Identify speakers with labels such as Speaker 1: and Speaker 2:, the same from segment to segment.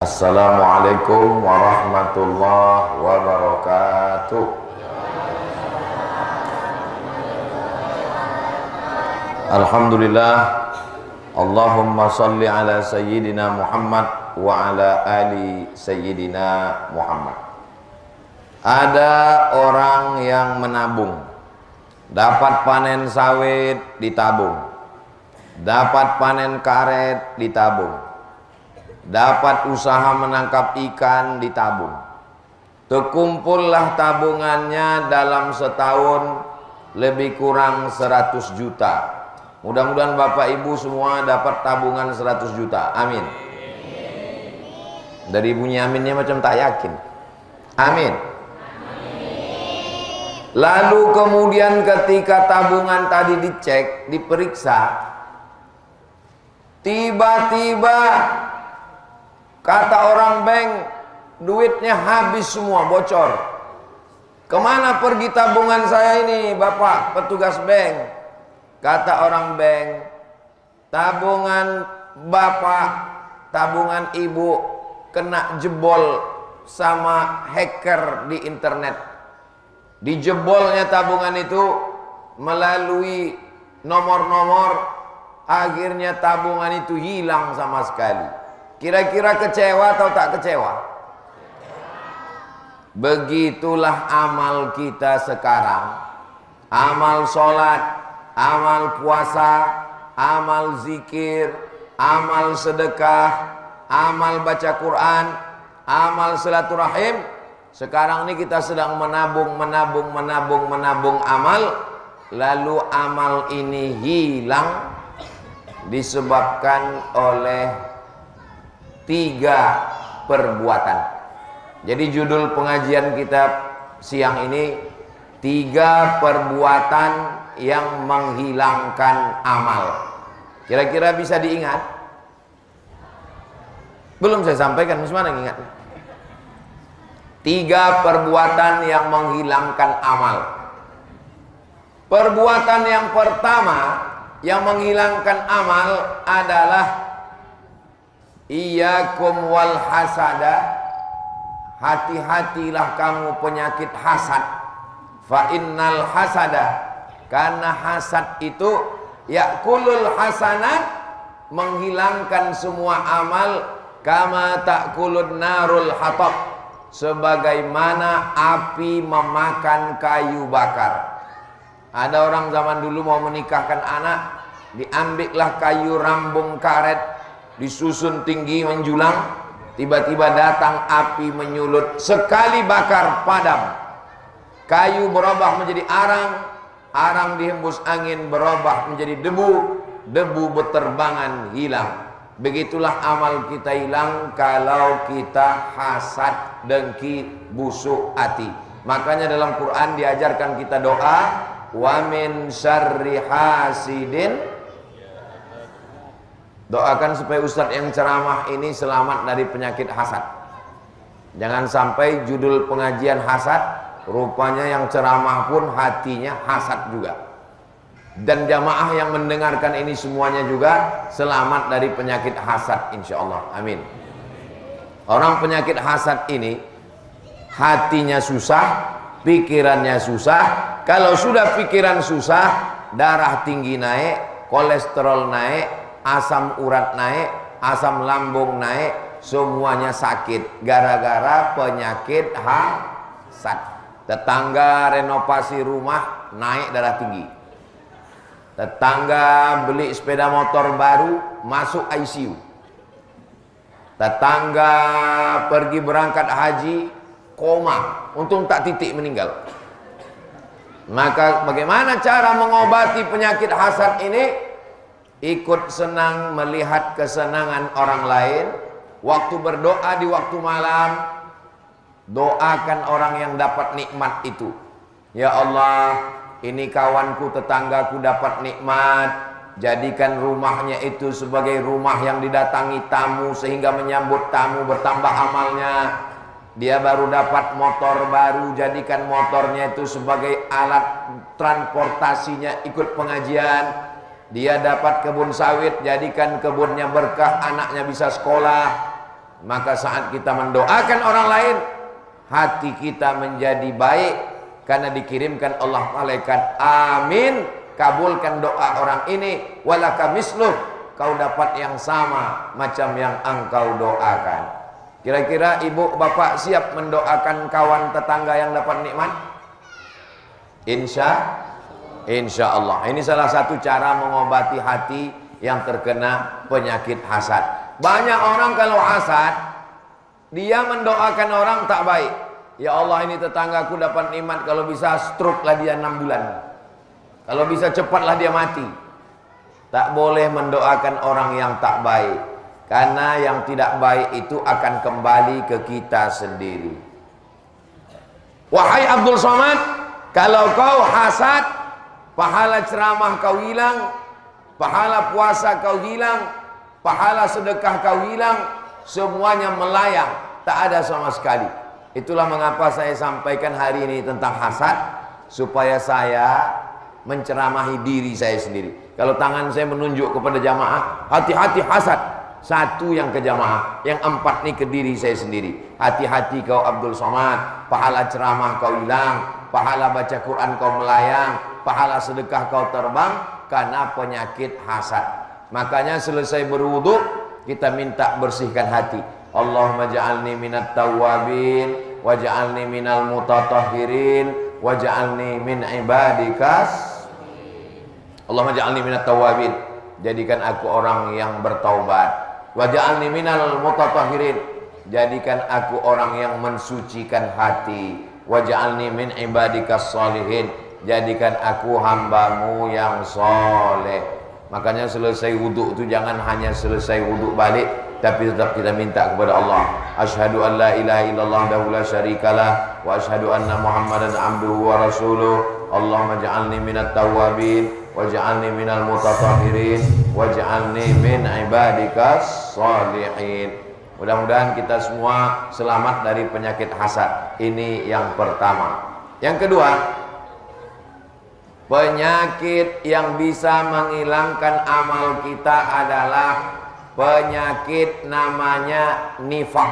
Speaker 1: Assalamualaikum warahmatullahi wabarakatuh. Alhamdulillah. Allahumma salli ala sayyidina Muhammad wa ala ali sayyidina Muhammad. Ada orang yang menabung, dapat panen sawit ditabung, dapat panen karet ditabung, dapat usaha menangkap ikan ditabung. Terkumpullah tabungannya dalam setahun lebih kurang 100 juta. Mudah-mudahan Bapak Ibu semua dapat tabungan 100 juta. Amin. Dari bunyi aminnya macam tak yakin. Amin. Lalu kemudian ketika tabungan tadi dicek, diperiksa, tiba-tiba kata orang bank, duitnya habis semua, bocor. Kemana pergi tabungan saya ini, Bapak petugas bank? Kata orang bank, tabungan Bapak, tabungan Ibu kena jebol sama hacker di internet. Dijebolnya tabungan itu melalui nomor-nomor, akhirnya tabungan itu hilang sama sekali. Kira-kira kecewa atau tak kecewa? Begitulah amal kita sekarang. Amal sholat, amal puasa, amal zikir, amal sedekah, amal baca Quran, amal silaturahim. Sekarang ini kita sedang menabung amal. Lalu amal ini hilang disebabkan oleh 3 perbuatan. Jadi judul pengajian kita siang ini 3 perbuatan yang menghilangkan amal. Kira-kira bisa diingat? Belum saya sampaikan, masih mana yang ingat? 3 perbuatan yang menghilangkan amal. Perbuatan yang pertama yang menghilangkan amal adalah iyyakum wal hasada. Hati-hatilah kamu penyakit hasad. Fa innal hasada, karena hasad itu yakulul hasanat, menghilangkan semua amal, kama takulun narul hatab, sebagaimana api memakan kayu bakar. Ada orang zaman dulu mau menikahkan anak, diambillah kayu rambung karet, disusun tinggi menjulang, tiba-tiba datang api menyulut, sekali bakar padam. Kayu berubah menjadi arang, arang dihembus angin berubah menjadi debu, debu berterbangan hilang. Begitulah amal kita hilang kalau kita hasad, dengki, busuk hati. Makanya dalam Quran diajarkan kita doa, wa min syarri hasidin. Doakan supaya ustadz yang ceramah ini selamat dari penyakit hasad. Jangan sampai judul pengajian hasad, rupanya yang ceramah pun hatinya hasad juga. Dan jamaah yang mendengarkan ini semuanya juga selamat dari penyakit hasad, insya Allah. Amin. Orang penyakit hasad ini hatinya susah, pikirannya susah. Kalau sudah pikiran susah, darah tinggi naik, kolesterol naik, asam urat naik, asam lambung naik, semuanya sakit gara-gara penyakit hasad. Tetangga renovasi rumah naik darah tinggi. Tetangga beli sepeda motor baru masuk ICU. Tetangga pergi berangkat haji koma, untung tak titik meninggal. Maka bagaimana cara mengobati penyakit hasad ini? Ikut senang melihat kesenangan orang lain. Waktu berdoa di waktu malam, doakan orang yang dapat nikmat itu. Ya Allah, ini kawanku, tetanggaku dapat nikmat, jadikan rumahnya itu sebagai rumah yang didatangi tamu, sehingga menyambut tamu bertambah amalnya. Dia baru dapat motor baru, jadikan motornya itu sebagai alat transportasinya ikut pengajian. Dia dapat kebun sawit, jadikan kebunnya berkah, anaknya bisa sekolah. Maka saat kita mendoakan orang lain, hati kita menjadi baik karena dikirimkan Allah malaikat. Amin, kabulkan doa orang ini, walaka misluh, kau dapat yang sama macam yang engkau doakan. Kira-kira ibu bapak siap mendoakan kawan tetangga yang dapat nikmat? Insya Allah. Ini salah satu cara mengobati hati yang terkena penyakit hasad. Banyak orang kalau hasad, dia mendoakan orang tak baik. Ya Allah, ini tetanggaku dapat nikmat, kalau bisa stroke lah dia 6 bulan. Kalau bisa cepatlah dia mati. Tak boleh mendoakan orang yang tak baik, karena yang tidak baik itu akan kembali ke kita sendiri. Wahai Abdul Somad, kalau kau hasad, pahala ceramah kau hilang, pahala puasa kau hilang, pahala sedekah kau hilang, semuanya melayang, tak ada sama sekali. Itulah mengapa saya sampaikan hari ini tentang hasad, supaya saya menceramahi diri saya sendiri. Kalau tangan saya menunjuk kepada jamaah, hati-hati hasad, satu yang ke jamaah, yang 4 ini ke diri saya sendiri. Hati-hati kau Abdul Somad, pahala ceramah kau hilang, pahala baca Quran kau melayang, pahala sedekah kau terbang karena penyakit hasad. Makanya selesai berwudu, kita minta bersihkan hati. Allahumma ja'alni minat tawwabin waj'alni minal mutatahhirin waj'alni min ibadikas. Allahumma ja'alni minat tawwabin, jadikan aku orang yang bertaubat. Waj'alni minal mutatahhirin, jadikan aku orang yang mensucikan hati. Waj'alni min ibadikas sholihin, jadikan aku hambamu yang soleh. Makanya selesai wudhu itu jangan hanya selesai wudhu balik, tapi tetap kita minta kepada Allah. Asyhadu an la ilaha illallah wahdahu la syarikalah wa asyhadu anna Muhammadan abduhu wa rasuluh. Allahumma ja'alni minat tawwabin waj'alni minal mutatahhirin waj'alni min ibadikas sholihin. Mudah-mudahan kita semua selamat dari penyakit hasad. Ini yang pertama. Yang kedua, penyakit yang bisa menghilangkan amal kita adalah penyakit namanya nifak.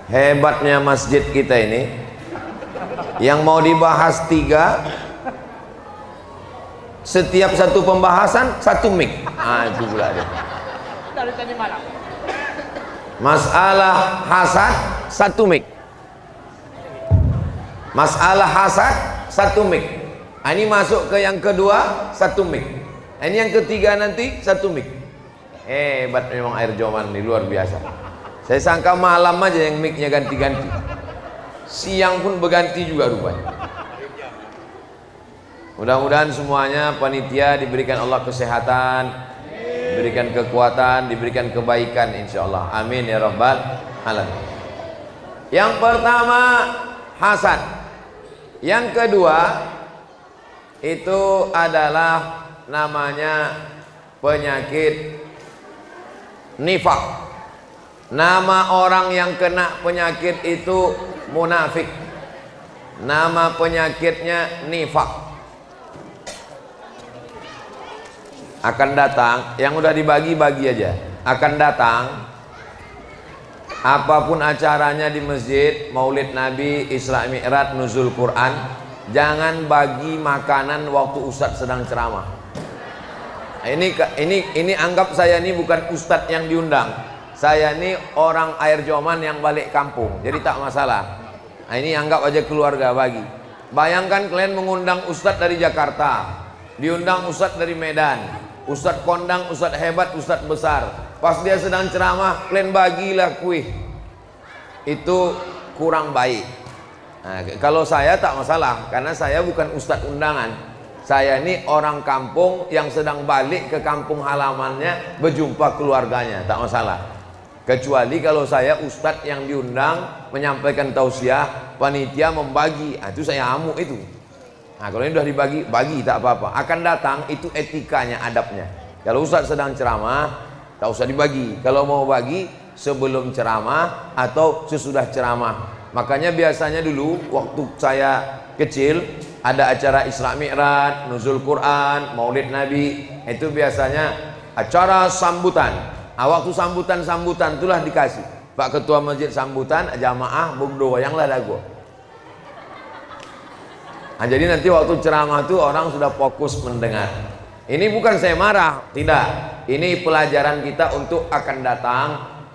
Speaker 1: Hebatnya masjid kita ini, yang mau dibahas 3, setiap satu pembahasan 1 mic. Itu pula dia. Dari tadi malam. Masalah hasad 1 mic. Masalah hasad 1 mic. Ini masuk ke yang kedua 1 mic. Ini yang ketiga nanti 1 mic. Hebat memang air Joman ini, luar biasa. Saya sangka malam aja yang mic-nya ganti-ganti. Siang pun berganti juga rupanya. Mudah-mudahan semuanya panitia diberikan Allah kesehatan, diberikan kekuatan, diberikan kebaikan insyaallah. Amin ya rabbal alamin. Yang pertama hasad. Yang kedua itu adalah namanya penyakit nifak. Nama orang yang kena penyakit itu munafik. Nama penyakitnya nifak. Akan datang, yang udah dibagi-bagi aja. Akan datang, apapun acaranya di masjid, Maulid Nabi, Isra Mi'raj, Nuzul Quran, jangan bagi makanan waktu ustadz sedang ceramah. Ini anggap saya ini bukan ustadz yang diundang. Saya ini orang air Joman yang balik kampung, jadi tak masalah. Ini anggap aja keluarga bagi. Bayangkan kalian mengundang ustadz dari Jakarta, diundang ustadz dari Medan, ustadz kondang, ustadz hebat, ustadz besar. Pas dia sedang ceramah, kalian bagilah kuih. Itu kurang baik. Nah, kalau saya tak masalah, karena saya bukan ustadz undangan. Saya ini orang kampung yang sedang balik ke kampung halamannya, berjumpa keluarganya, tak masalah. Kecuali kalau saya ustadz yang diundang menyampaikan tausiah, panitia membagi, itu saya amuk itu. Nah, kalau ini sudah dibagi, bagi tak apa-apa. Akan datang itu etikanya, adabnya. Kalau ustadz sedang ceramah, tak usah dibagi. Kalau mau bagi sebelum ceramah atau sesudah ceramah. Makanya biasanya dulu waktu saya kecil, Ada acara Isra Mi'raj, nuzul Quran, Maulid Nabi, itu biasanya acara sambutan. Waktu sambutan itulah dikasih. Pak Ketua Masjid sambutan, jamaah bung doyanglah lagu. Nah, jadi nanti waktu ceramah itu orang sudah fokus mendengar. Ini bukan saya marah, tidak. Ini pelajaran kita untuk akan datang.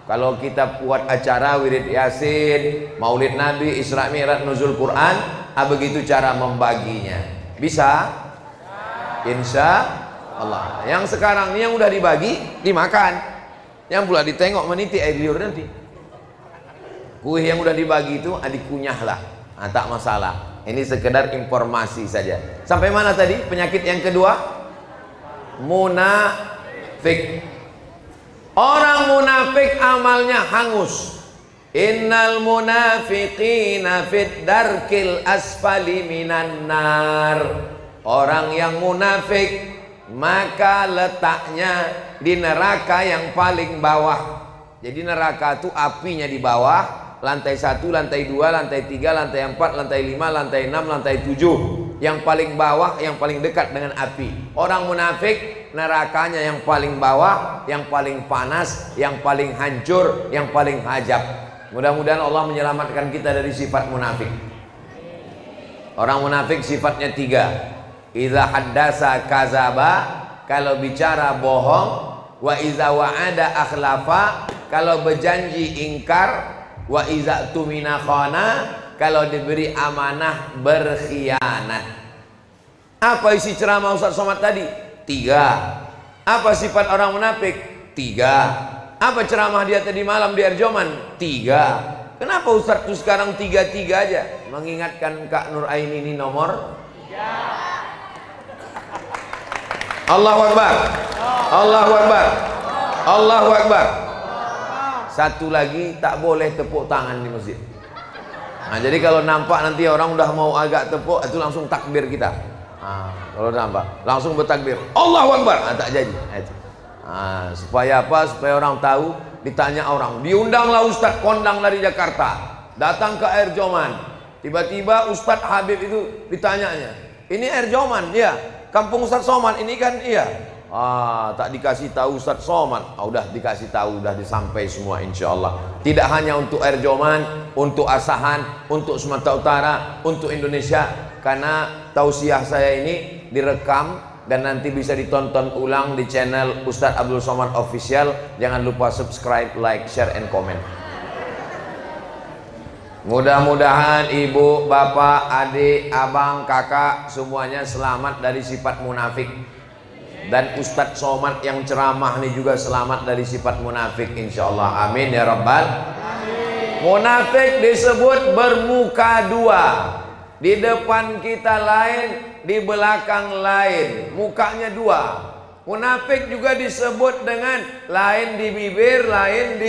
Speaker 1: Kalau kita buat acara wirid Yasin, Maulid Nabi, Isra Mi'raj, nuzul Quran, begitu cara membaginya. Bisa? Insya Allah. Yang sekarang ini yang udah dibagi, dimakan. Yang pula ditengok meniti air liur nanti. Kue yang udah dibagi itu dikunyah lah. Nah, tak masalah. Ini sekedar informasi saja. Sampai mana tadi? Penyakit yang kedua? Munafik. Orang munafik amalnya hangus. Innal munafiqina fid darkil asfali minan nar. Orang yang munafik maka letaknya di neraka yang paling bawah. Jadi neraka itu apinya di bawah. Lantai 1, lantai 2, lantai 3, lantai 4, lantai 5, lantai 6, lantai 7. Yang paling bawah, yang paling dekat dengan api. Orang munafik nerakanya yang paling bawah, yang paling panas, yang paling hancur, yang paling hajab. Mudah-mudahan Allah menyelamatkan kita dari sifat munafik. Orang munafik sifatnya 3. Idza haddasa kazaba, kalau bicara bohong. Wa idza wa'ada akhlafa, kalau berjanji ingkar. Wa iza tumina khana, kalau diberi amanah berkhianat. Apa isi ceramah Ustaz Somad tadi? 3. Apa sifat orang munafik? 3. Apa ceramah dia tadi malam di Erjoman? 3. Kenapa Ustaz tuh sekarang 3-3 aja? Mengingatkan Kak Nur Aini ini nomor 3. Allahu Akbar. Allahu Akbar. Allahu Akbar. Satu lagi, tak boleh tepuk tangan di masjid. Nah, jadi kalau nampak nanti orang udah mau agak tepuk, itu langsung takbir kita. Kalau nampak, langsung bertakbir. Allahu Akbar. Tak jadi. Supaya apa? Supaya orang tahu. Ditanya orang. Diundanglah Ustadz kondang dari Jakarta, datang ke Air Joman. Tiba-tiba Ustadz Habib itu ditanyanya. Ini Air Joman? Iya. Kampung Ustadz Somad ini kan? Iya. Tak dikasih tahu Ustadz Somad. Udah dikasih tahu, udah disampai semua insyaallah. Tidak hanya untuk Air Joman, untuk Asahan, untuk Sumatera Utara, untuk Indonesia. Karena tausiah saya ini direkam dan nanti bisa ditonton ulang di channel Ustadz Abdul Somad Official. Jangan lupa subscribe, like, share, and comment. Mudah-mudahan ibu, bapak, adik, abang, kakak semuanya selamat dari sifat munafik. Dan Ustadz Somad yang ceramah ini juga selamat dari sifat munafik insyaallah. Amin ya rabbal alamin. Munafik disebut bermuka 2. Di depan kita lain, di belakang lain. Mukanya 2. Munafik juga disebut dengan lain di bibir, lain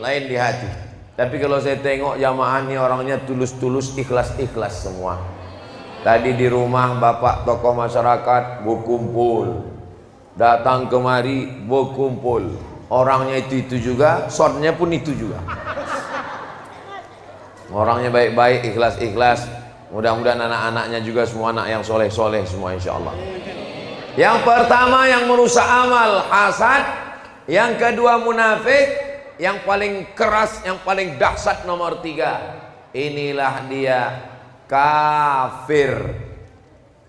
Speaker 1: di hati. Tapi kalau saya tengok jamaah ini orangnya tulus-tulus, ikhlas-ikhlas semua. Tadi di rumah bapak tokoh masyarakat berkumpul, datang kemari berkumpul. Orangnya itu juga, shotnya pun itu juga. Orangnya baik-baik, ikhlas-ikhlas. Mudah-mudahan anak-anaknya juga semua anak yang soleh-soleh semua insyaallah. Yang pertama yang merusak amal, hasad. Yang kedua munafik. Yang paling keras, yang paling dahsyat nomor 3. Inilah dia kafir.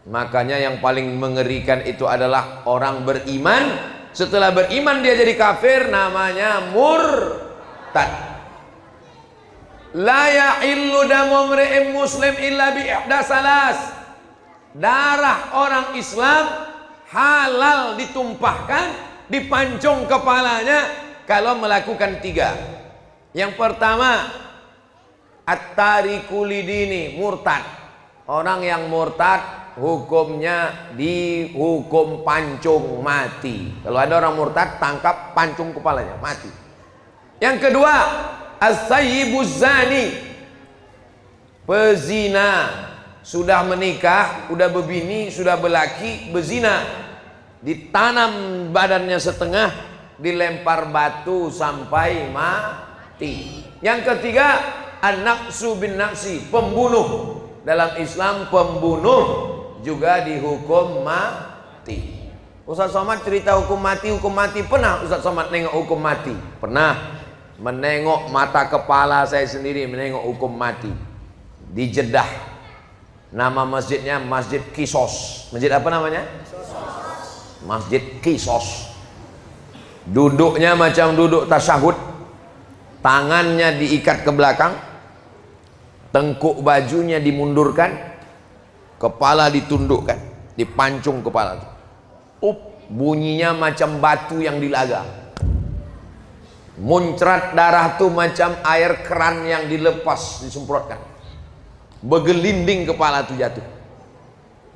Speaker 1: Makanya yang paling mengerikan itu adalah orang beriman. Setelah beriman dia jadi kafir, namanya murtad. La yahillu damu mri'in muslim illa bi ihda salas. Darah orang Islam halal ditumpahkan, dipancung kepalanya kalau melakukan 3. Yang pertama, at-tariku lidini, murtad. Orang yang murtad hukumnya dihukum pancung mati. Kalau ada orang murtad, tangkap, pancung kepalanya, mati. Yang kedua, as-sayyibuz zani, pezina. Sudah menikah, sudah berbini, sudah berlaki, berzina. Ditanam badannya setengah, dilempar batu sampai mati. Yang ketiga, an-naqsu bin naqsi, pembunuh. dalam Islam pembunuh juga dihukum mati. Ustaz Somad cerita hukum mati pernah Ustaz Somad nengok hukum mati? Pernah. Menengok mata kepala saya sendiri menengok hukum mati di Jeddah. Nama masjidnya Masjid Qisas. Masjid apa namanya? Masjid Qisas. Duduknya macam duduk tasyahud, tangannya diikat ke belakang, tengkuk bajunya dimundurkan, kepala ditundukkan, dipancung kepala. Bunyinya macam batu yang dilaga, muncrat darah tuh macam air keran yang dilepas disemprotkan, bergelinding kepala tuh jatuh.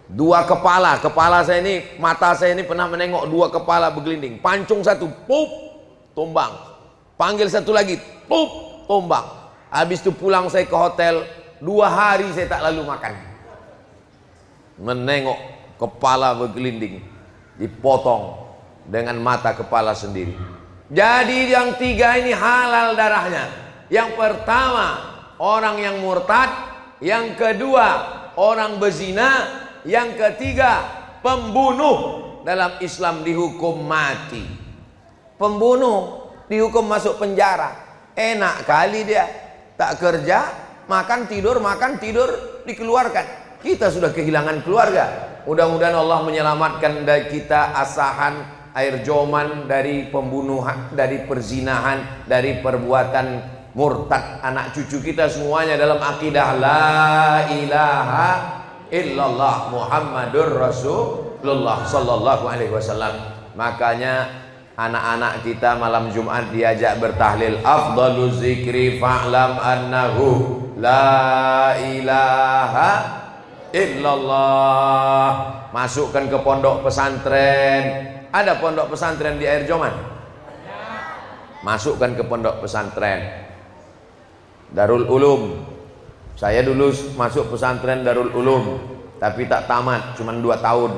Speaker 1: Dua kepala saya ini, mata saya ini pernah menengok dua kepala bergelinding. Pancung satu, pup, tumbang. Panggil satu lagi, pup, tumbang. Habis itu pulang saya ke hotel, 2 hari saya tak lalu makan. Menengok kepala bergelinding, dipotong dengan mata kepala sendiri. Jadi yang 3 ini halal darahnya. Yang pertama orang yang murtad, yang kedua orang berzina, yang ketiga pembunuh dalam Islam dihukum mati. Pembunuh dihukum masuk penjara. Enak kali dia, tak kerja, makan tidur dikeluarkan. Kita sudah kehilangan keluarga. Mudah-mudahan Allah menyelamatkan dari kita asahan air joman, dari pembunuhan, dari perzinahan, dari perbuatan murtad anak cucu kita semuanya dalam akidah la ilaha illallah Muhammadur Rasulullah sallallahu alaihi wasallam. Makanya anak-anak kita malam Jumat diajak bertahlil, afdaluz zikri fa'lam annahu la ilaha illallah. Masukkan ke pondok pesantren. Ada pondok pesantren di Air Joman? Masukkan ke pondok pesantren Darul Ulum. Saya dulu masuk pesantren Darul Ulum, tapi tak tamat, cuma 2 tahun.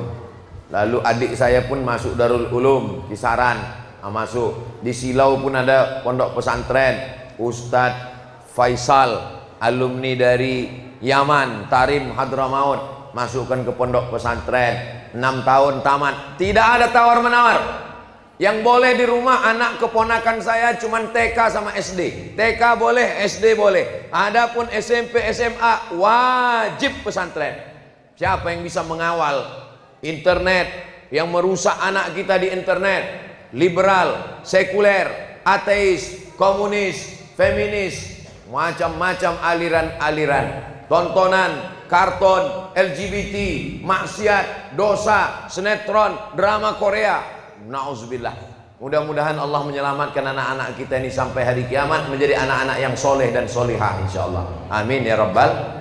Speaker 1: Lalu adik saya pun masuk Darul Ulum, Kisaran, masuk. Di Silau pun ada pondok pesantren. Ustadz Faisal, alumni dari Yaman, Tarim Hadramaut, masukkan ke pondok pesantren. 6 tahun tamat, tidak ada tawar-menawar. Yang boleh di rumah anak keponakan saya cuman TK sama SD. TK boleh, SD boleh. Adapun SMP, SMA wajib pesantren. Siapa yang bisa mengawal internet yang merusak anak kita di internet? Liberal, sekuler, ateis, komunis, feminis, macam-macam aliran-aliran. Tontonan, karton, LGBT, maksiat, dosa, sinetron, drama Korea. Nauzubillah. Mudah-mudahan Allah menyelamatkan anak-anak kita ini sampai hari kiamat menjadi anak-anak yang soleh dan solihah insyaallah. Amin ya rabbal.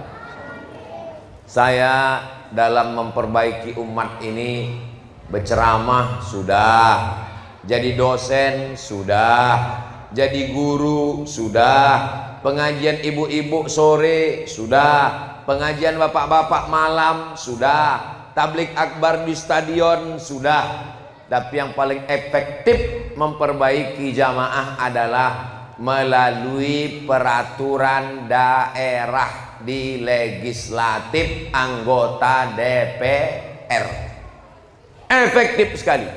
Speaker 1: Saya dalam memperbaiki umat ini berceramah sudah, jadi dosen sudah, jadi guru sudah, pengajian ibu-ibu sore sudah, pengajian bapak-bapak malam sudah, tablik akbar di stadion sudah. Tapi yang paling efektif memperbaiki jamaah adalah melalui peraturan daerah di legislatif anggota DPR. Efektif sekali.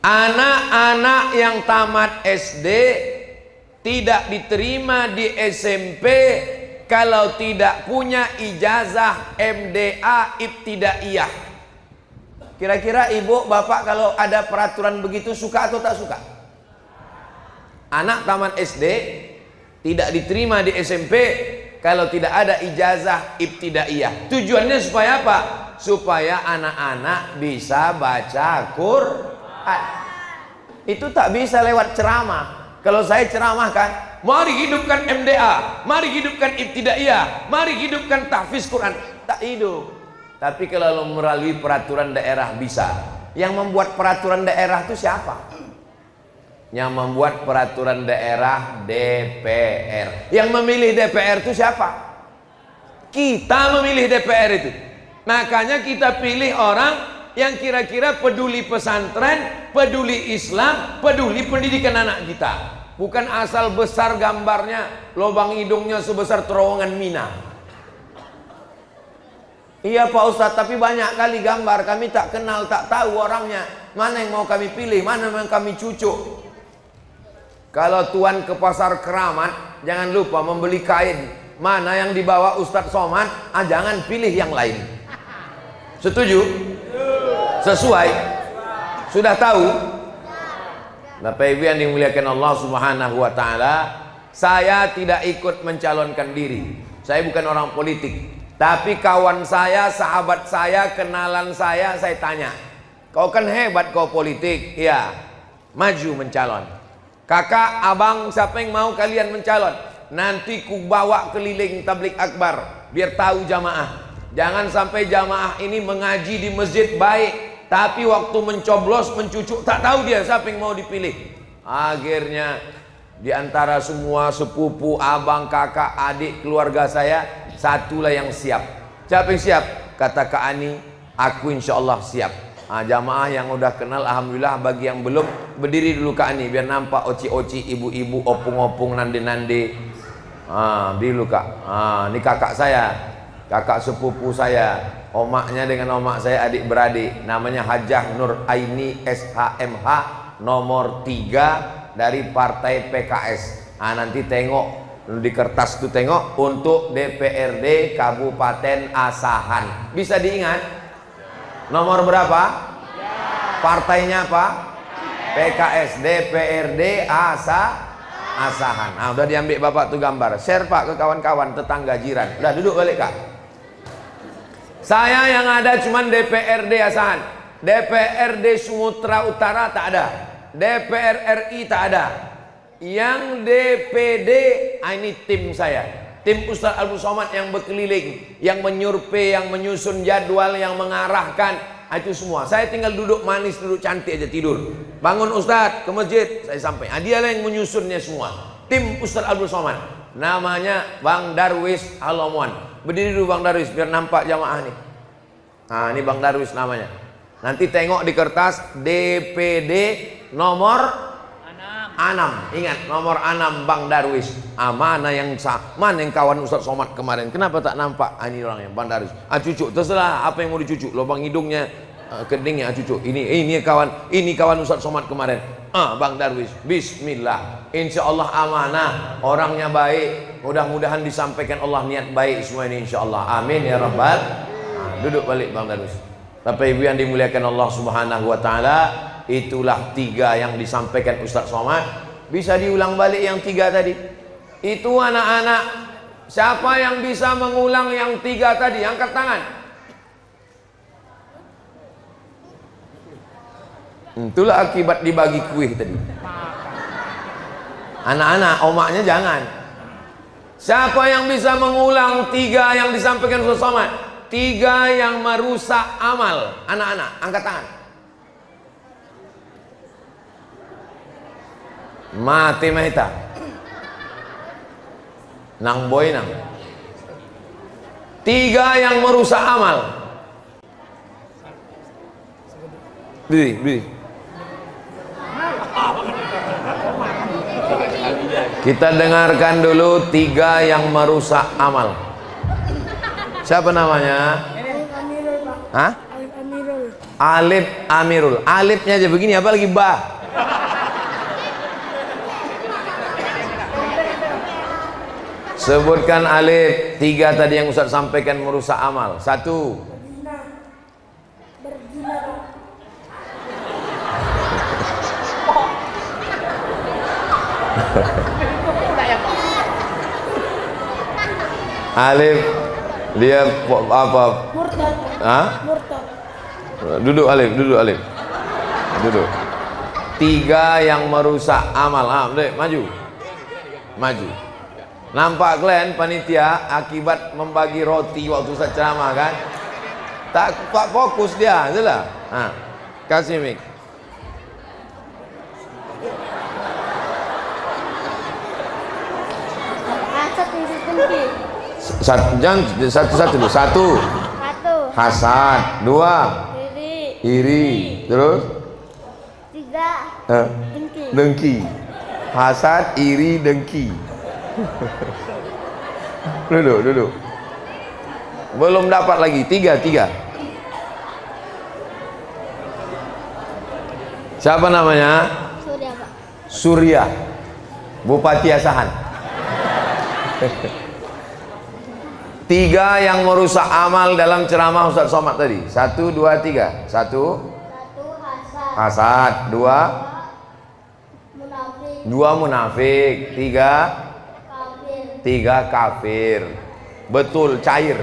Speaker 1: Anak-anak yang tamat SD tidak diterima di SMP kalau tidak punya ijazah MDA Ibtidaiyah. Kira-kira ibu bapak kalau ada peraturan begitu suka atau tak suka? Anak tamat SD tidak diterima di SMP kalau tidak ada ijazah ibtidaiyah. Tujuannya supaya apa? Supaya anak-anak bisa baca Quran. Itu tak bisa lewat ceramah. Kalau saya ceramahkan, mari hidupkan MDA, mari hidupkan ibtidaiyah, mari hidupkan tahfiz Quran, tak hidup. Tapi kalau melalui peraturan daerah bisa. Yang membuat peraturan daerah itu siapa? Yang membuat peraturan daerah DPR. Yang memilih DPR itu siapa? Kita memilih DPR itu. Makanya kita pilih orang yang kira-kira peduli pesantren, peduli Islam, peduli pendidikan anak kita. Bukan asal besar gambarnya, lubang hidungnya sebesar terowongan Mina. Iya Pak Ustadz, tapi banyak kali gambar kami tak kenal, tak tahu orangnya. Mana yang mau kami pilih, mana yang kami cucuk. Kalau tuan ke pasar Keramat, jangan lupa membeli kain. Mana yang dibawa Ustadz Somad, jangan pilih yang lain. Setuju? Sesuai? Sudah tahu? Bapak Ibu yang dimuliakan Allah Subhanahu wa Ta'ala, saya tidak ikut mencalonkan diri. Saya bukan orang politik. Tapi kawan saya, sahabat saya, kenalan saya tanya, kau kan hebat kau politik, ya, maju mencalon. Kakak, abang, siapa yang mau kalian mencalon? Nanti ku bawa keliling tablik akbar, biar tahu jamaah. Jangan sampai jamaah ini mengaji di masjid baik, tapi waktu mencoblos, mencucuk, tak tahu dia siapa yang mau dipilih. Akhirnya di antara semua sepupu, abang, kakak, adik, keluarga saya, satulah yang siap. Siapa yang siap? Kata Kak Ani, aku insya Allah siap. Jamaah yang udah kenal, alhamdulillah. Bagi yang belum, berdiri dulu Kak Ani, biar nampak oci-oci, ibu-ibu, opung-opung, nande-nande. Berdiri dulu Kak. Ini kakak saya, kakak sepupu saya, omaknya dengan omak saya adik beradik. Namanya Hajah Nur Aini SHMH, nomor 3 dari partai PKS. Nanti tengok di kertas itu, tengok untuk DPRD Kabupaten Asahan. Bisa diingat? Nomor berapa? Partainya apa? PKS, DPRD Asahan. Udah diambil Bapak tuh gambar. Share Pak ke kawan-kawan, tetangga, jiran. Udah duduk balik Kak. Saya yang ada cuman DPRD Asahan. DPRD Sumatera Utara tak ada. DPR RI tak ada. Yang DPD, ini tim saya, tim Ustadz Abdul Somad yang berkeliling, yang menyurvei, yang menyusun jadwal, yang mengarahkan, itu semua. Saya tinggal duduk manis, duduk cantik aja, tidur. Bangun Ustadz ke masjid, saya sampai. Dia lah yang menyusunnya semua. Tim Ustadz Abdul Somad, namanya Bang Darwis Halomuan. Berdiri dulu Bang Darwis, biar nampak jamaah nih. Ini Bang Darwis namanya. Nanti tengok di kertas DPD nomor 6, ingat nomor 6 Bang Darwis. Mana yang kawan Ustadz Somad kemarin? Kenapa tak nampak? Ini orangnya Bang Darwis. Cucuk, terserah apa yang mau dicucuk. Lubang hidungnya, kedingnya cucuk. Ini kawan Ustadz Somad kemarin. Bang Darwis. Bismillah. Insya Allah amanah. Orangnya baik. Mudah-mudahan disampaikan Allah niat baik semua ini insya Allah. Amin ya rabbal. Duduk balik Bang Darwis. Bapak Ibu yang dimuliakan Allah Subhanahu wa Ta'ala, itulah 3 yang disampaikan Ustadz Somad. Bisa diulang balik yang 3 tadi. Itu anak-anak, siapa yang bisa mengulang yang 3 tadi? Angkat tangan. Itulah akibat dibagi kuih tadi. Anak-anak, omaknya jangan. Siapa yang bisa mengulang 3 yang disampaikan Ustadz Somad? 3 yang merusak amal. Anak-anak, angkat tangan. Mati mahita nang boy nang 3 yang merusak amal. Beri. Kita dengarkan dulu 3 yang merusak amal. Siapa namanya? Alif Amirul. Alifnya aja begini, apa lagi bah? Sebutkan alif 3 tadi yang Ustaz sampaikan merusak amal. 1. Alif dia apa? Murtad. Murtad. Duduk alif. Duduk. 3 yang merusak amal. Dek, maju. Nampak kalian panitia akibat membagi roti waktu saya ceramah kan? Tak fokus dia, itulah. Kasih mic. Satu dulu. 1 hasad, 2 iri, terus 3 dengki. Hasad, iri, dengki. Duduk. Belum dapat lagi. Tiga. Siapa namanya?
Speaker 2: Surya, Pak.
Speaker 1: Surya, Bupati Asahan. Tiga yang merusak amal dalam ceramah Ustaz Somad tadi. 1, 2, 3. 1, hasad. 2, munafik. 3, kafir. Betul, cair.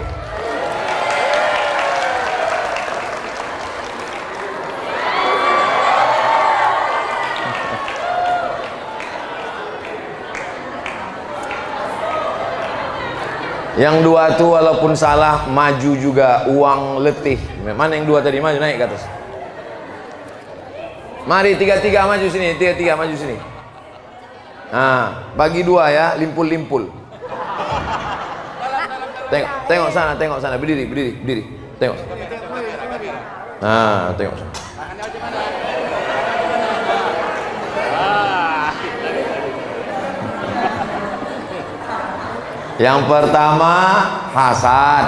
Speaker 1: Yang dua tuh walaupun salah maju juga, uang letih. Mana yang dua tadi? Maju, naik ke atas. Mari tiga maju sini, tiga maju sini. Nah, bagi dua ya, limpul. Tengok sana, berdiri. Tengok. Nah, tengok sana. Yang pertama hasad,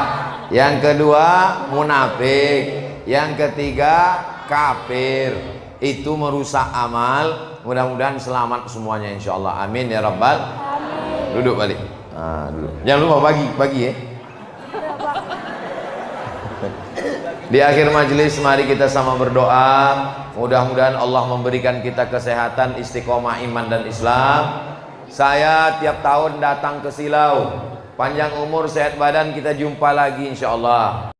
Speaker 1: yang kedua munafik, yang ketiga kafir. Itu merusak amal. Mudah-mudahan selamat semuanya insyaallah. Amin ya rabbal. Amin. Duduk balik. Nah, duduk. Jangan lupa bagi ya. Di akhir majelis mari kita sama berdoa. Mudah-mudahan Allah memberikan kita kesehatan, istiqomah iman dan Islam. Saya tiap tahun datang ke Silau. Panjang umur, sehat badan, kita jumpa lagi insyaallah.